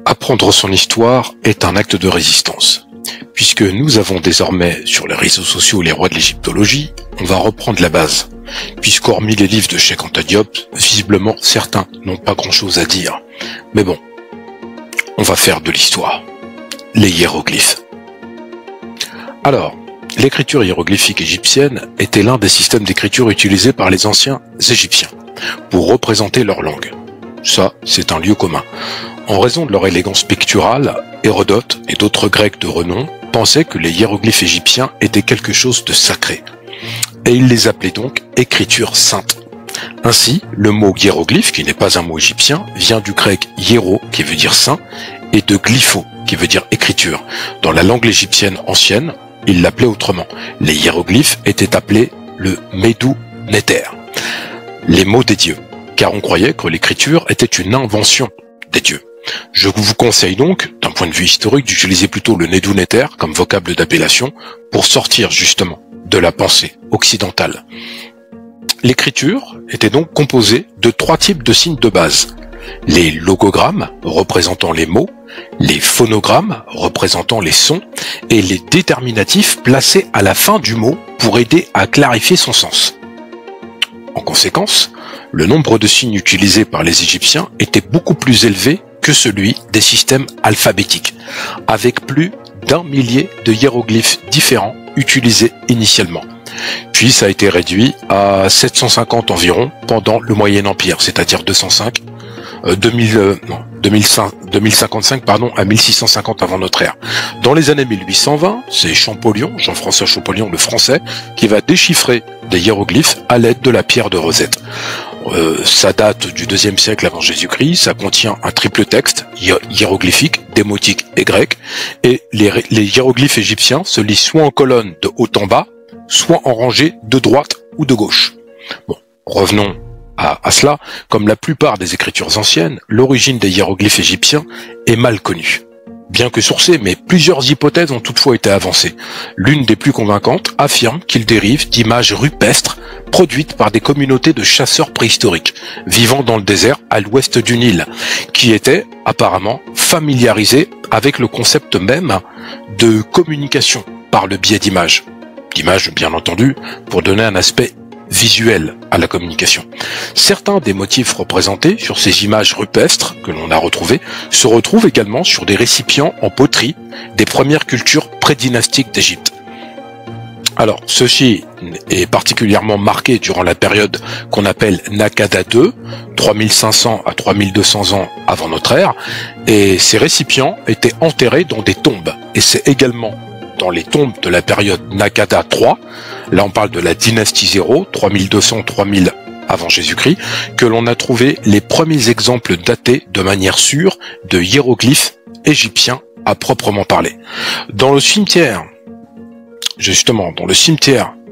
Apprendre son histoire est un acte de résistance. Puisque nous avons désormais sur les réseaux sociaux les rois de l'égyptologie, on va reprendre la base. Puisqu'hormis les livres de Cheikh Anta Diop, visiblement certains n'ont pas grand-chose à dire. Mais bon, on va faire de l'histoire. Les hiéroglyphes. Alors, l'écriture hiéroglyphique égyptienne était l'un des systèmes d'écriture utilisés par les anciens Égyptiens pour représenter leur langue. Ça, c'est un lieu commun. En raison de leur élégance picturale, Hérodote et d'autres Grecs de renom pensaient que les hiéroglyphes égyptiens étaient quelque chose de sacré. Et ils les appelaient donc écriture sainte. Ainsi, le mot hiéroglyphe, qui n'est pas un mot égyptien, vient du grec hiéro, qui veut dire saint, et de glypho, qui veut dire écriture. Dans la langue égyptienne ancienne, ils l'appelaient autrement. Les hiéroglyphes étaient appelés le Médou Néter, les mots des dieux, car on croyait que l'écriture était une invention des dieux. Je vous conseille donc, d'un point de vue historique, d'utiliser plutôt le Médou Néter comme vocable d'appellation pour sortir justement de la pensée occidentale. L'écriture était donc composée de 3 types de signes de base. Les logogrammes, représentant les mots, les phonogrammes, représentant les sons, et les déterminatifs placés à la fin du mot pour aider à clarifier son sens. En conséquence, le nombre de signes utilisés par les Égyptiens était beaucoup plus élevé que celui des systèmes alphabétiques, avec plus d'1 millier de hiéroglyphes différents utilisés initialement. Puis ça a été réduit à 750 environ pendant le Moyen Empire, c'est-à-dire 2055 à 1650 avant notre ère. Dans les années 1820, c'est Champollion, Jean-François Champollion le français, qui va déchiffrer des hiéroglyphes à l'aide de la pierre de Rosette. Ça date du 2e siècle avant Jésus-Christ, ça contient un triple texte, hiéroglyphique, démotique et grec, et les hiéroglyphes égyptiens se lisent soit en colonne de haut en bas, soit en rangée de droite ou de gauche. Bon, revenons à cela. Comme la plupart des écritures anciennes, l'origine des hiéroglyphes égyptiens est mal connue. Bien que sourcée, mais plusieurs hypothèses ont toutefois été avancées. L'une des plus convaincantes affirme qu'ils dérivent d'images rupestres produites par des communautés de chasseurs préhistoriques, vivant dans le désert à l'ouest du Nil, qui étaient apparemment familiarisés avec le concept même de communication par le biais d'images. D'images, bien entendu, pour donner un aspect visuel à la communication. Certains des motifs représentés sur ces images rupestres que l'on a retrouvées se retrouvent également sur des récipients en poterie des premières cultures prédynastiques d'Égypte. Alors, ceci est particulièrement marqué durant la période qu'on appelle Naqada II, 3500 à 3200 ans avant notre ère, et ces récipients étaient enterrés dans des tombes. Et c'est également dans les tombes de la période Naqada III, là on parle de la dynastie 0, 3200-3000 avant Jésus-Christ, que l'on a trouvé les premiers exemples datés de manière sûre de hiéroglyphes égyptiens à proprement parler. Dans le cimetière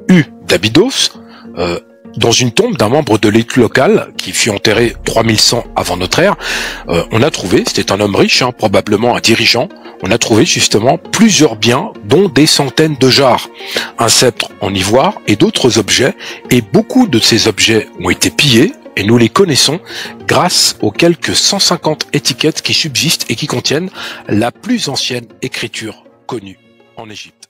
U d'Abydos, dans une tombe d'un membre de l'élite locale qui fut enterré 3100 avant notre ère, on a trouvé, c'était un homme riche, probablement un dirigeant, on a trouvé justement plusieurs biens, dont des centaines de jarres, un sceptre en ivoire et d'autres objets, et beaucoup de ces objets ont été pillés, et nous les connaissons grâce aux quelques 150 étiquettes qui subsistent et qui contiennent la plus ancienne écriture connue en Égypte.